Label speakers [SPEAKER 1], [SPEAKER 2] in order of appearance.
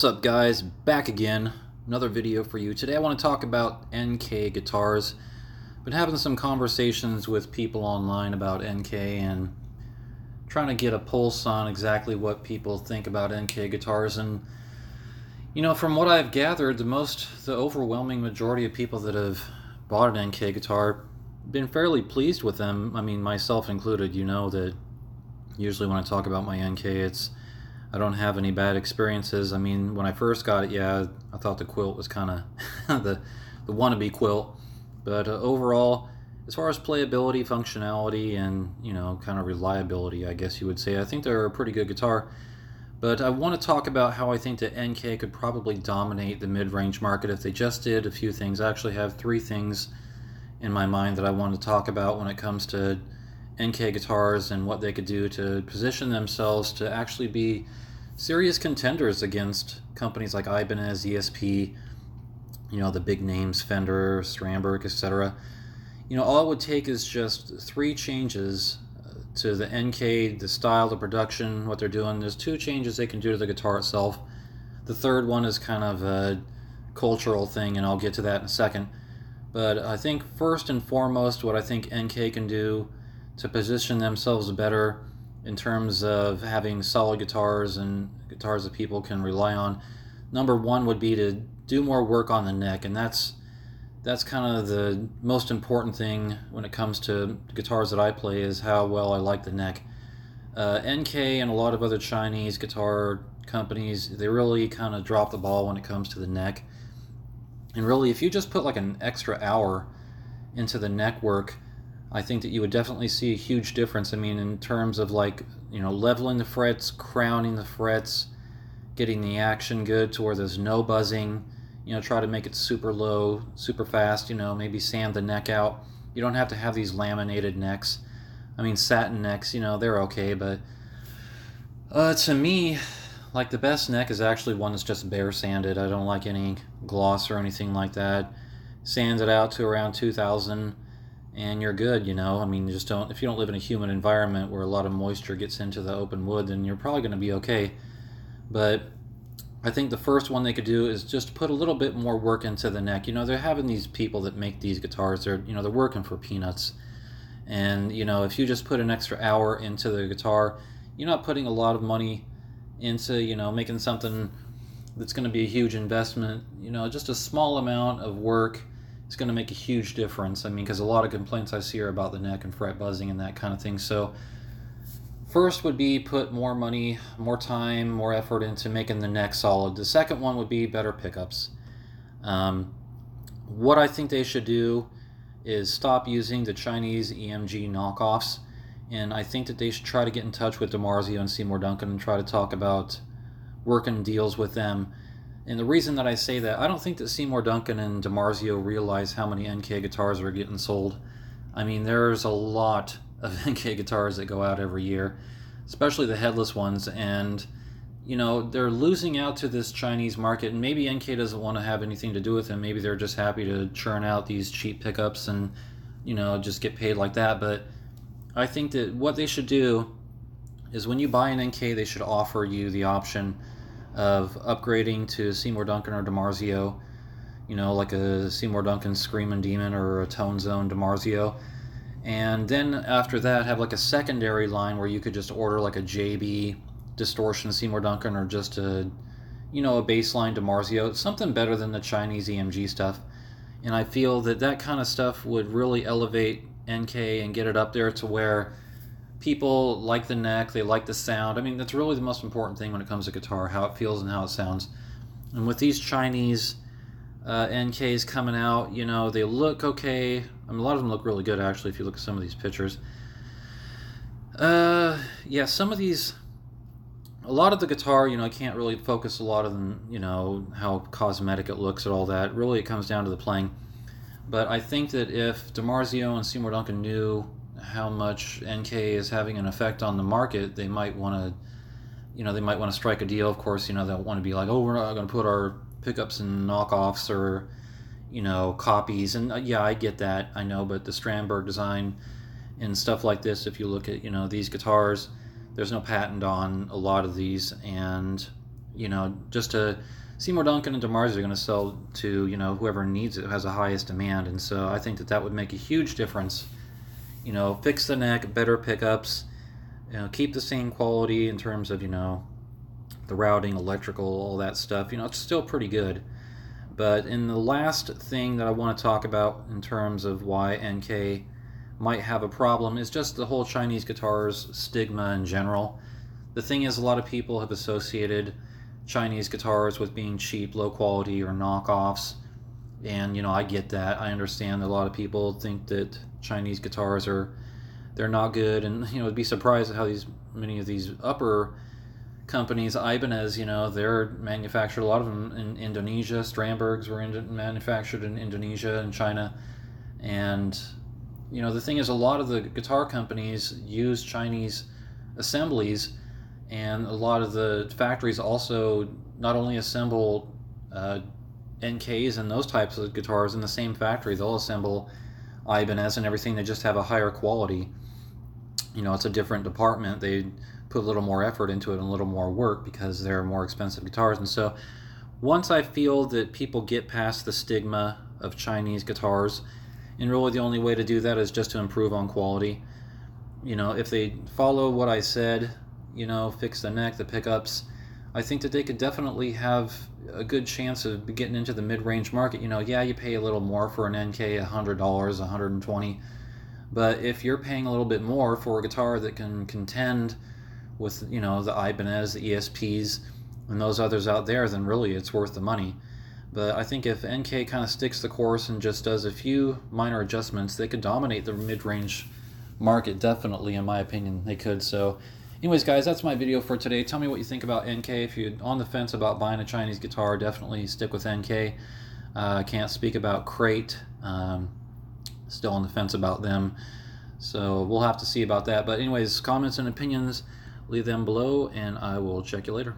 [SPEAKER 1] What's up guys, back again, another video for you. Today I want to talk about NK guitars. Been having some conversations with people online about NK and trying to get a pulse on exactly what people think about NK guitars. And you know, from what I've gathered, the overwhelming majority of people that have bought an NK guitar been fairly pleased with them. I mean, myself included. You know that usually when I talk about my NK, I don't have any bad experiences. I mean, when I first got it, yeah, I thought the quilt was kind of the wannabe quilt. But overall, as far as playability, functionality, and, you know, kind of reliability, I guess you would say, I think they're a pretty good guitar. But I want to talk about how I think that NK could probably dominate the mid-range market if they just did a few things. I actually have three things in my mind that I want to talk about when it comes to NK guitars and what they could do to position themselves to actually be serious contenders against companies like Ibanez, ESP, you know, the big names, Fender, Strandberg, etc. You know, all it would take is just three changes to the NK, the style, the production, what they're doing. There's two changes they can do to the guitar itself. The third one is kind of a cultural thing, and I'll get to that in a second. But I think first and foremost, what I think NK can do to position themselves better in terms of having solid guitars and guitars that people can rely on, number one would be to do more work on the neck, and that's kind of the most important thing when it comes to guitars that I play, is how well I like the neck. NK and a lot of other Chinese guitar companies, they really kind of drop the ball when it comes to the neck. And really, if you just put like an extra hour into the neck work, I think that you would definitely see a huge difference. I mean, in terms of, like, you know, leveling the frets, crowning the frets, getting the action good to where there's no buzzing. You know, try to make it super low, super fast, you know, maybe sand the neck out. You don't have to have these laminated necks. I mean, satin necks, you know, they're okay, but to me, like, the best neck is actually one that's just bare sanded. I don't like any gloss or anything like that. Sand it out to around 2000 and you're good, you know. I mean, you just don't, if you don't live in a humid environment where a lot of moisture gets into the open wood, then you're probably going to be okay. But I think the first one they could do is just put a little bit more work into the neck. You know, they're having these people that make these guitars, they're working for peanuts. And, you know, if you just put an extra hour into the guitar, you're not putting a lot of money into, you know, making something that's going to be a huge investment. You know, just a small amount of work is going to make a huge difference. I mean, because a lot of complaints I see are about the neck and fret buzzing and that kind of thing. So first would be put more money, more time, more effort into making the neck solid. The second one would be better pickups. What I think they should do is stop using the Chinese EMG knockoffs, and I think that they should try to get in touch with DiMarzio and Seymour Duncan and try to talk about working deals with them. And the reason that I say that, I don't think that Seymour Duncan and DiMarzio realize how many NK guitars are getting sold. I mean, there's a lot of NK guitars that go out every year, especially the headless ones, and, you know, they're losing out to this Chinese market, and maybe NK doesn't want to have anything to do with them. Maybe they're just happy to churn out these cheap pickups and, you know, just get paid like that. But I think that what they should do is, when you buy an NK, they should offer you the option of upgrading to Seymour Duncan or DiMarzio, you know, like a Seymour Duncan Screamin' Demon or a Tone Zone DiMarzio. And then after that, have like a secondary line where you could just order like a JB Distortion Seymour Duncan, or just a, you know, a baseline DiMarzio. It's something better than the Chinese EMG stuff. And I feel that that kind of stuff would really elevate NK and get it up there to where people like the neck, they like the sound. I mean, that's really the most important thing when it comes to guitar, how it feels and how it sounds. And with these Chinese NKs coming out, you know, they look okay. I mean, a lot of them look really good, actually, if you look at some of these pictures. Yeah, some of these, a lot of the guitar, you know, I can't really focus a lot of them, you know, how cosmetic it looks and all that. Really, it comes down to the playing. But I think that if DiMarzio and Seymour Duncan knew how much NK is having an effect on the market, they might want to, you know, they might want to strike a deal. Of course, you know, they'll want to be like, oh, we're not going to put our pickups in knockoffs or, you know, copies. And yeah, I get that, I know, but the Strandberg design and stuff like this, if you look at, you know, these guitars, there's no patent on a lot of these, and just to Seymour Duncan and DeMars are going to sell to, whoever needs it, who has the highest demand. And so I think that would make a huge difference. Fix the neck, better pickups, keep the same quality in terms of, the routing, electrical, all that stuff. It's still pretty good. But in the last thing that I want to talk about in terms of why NK might have a problem is just the whole Chinese guitars stigma in general. The thing is, a lot of people have associated Chinese guitars with being cheap, low quality, or knockoffs. And, I get that. I understand that a lot of people think that Chinese guitars they're not good. And, I'd be surprised at how many of these upper companies, Ibanez, they're manufactured, a lot of them in Indonesia. Strandbergs were manufactured in Indonesia and China. And, the thing is, a lot of the guitar companies use Chinese assemblies, and a lot of the factories also not only assemble NKs and those types of guitars in the same factory, they'll assemble Ibanez and everything. They just have a higher quality. It's a different department. They put a little more effort into it and a little more work because they're more expensive guitars. And so once I feel that people get past the stigma of Chinese guitars, and really the only way to do that is just to improve on quality. If they follow what I said, fix the neck, the pickups, I think that they could definitely have a good chance of getting into the mid-range market. Yeah, you pay a little more for an NK, $100, $120, but if you're paying a little bit more for a guitar that can contend with, the Ibanez, the ESPs, and those others out there, then really it's worth the money. But I think if NK kind of sticks the course and just does a few minor adjustments, they could dominate the mid-range market, definitely, in my opinion, they could. So anyways, guys, that's my video for today. Tell me what you think about NK. If you're on the fence about buying a Chinese guitar, definitely stick with NK. Can't speak about Crate. Still on the fence about them. So we'll have to see about that. But anyways, comments and opinions, leave them below, and I will check you later.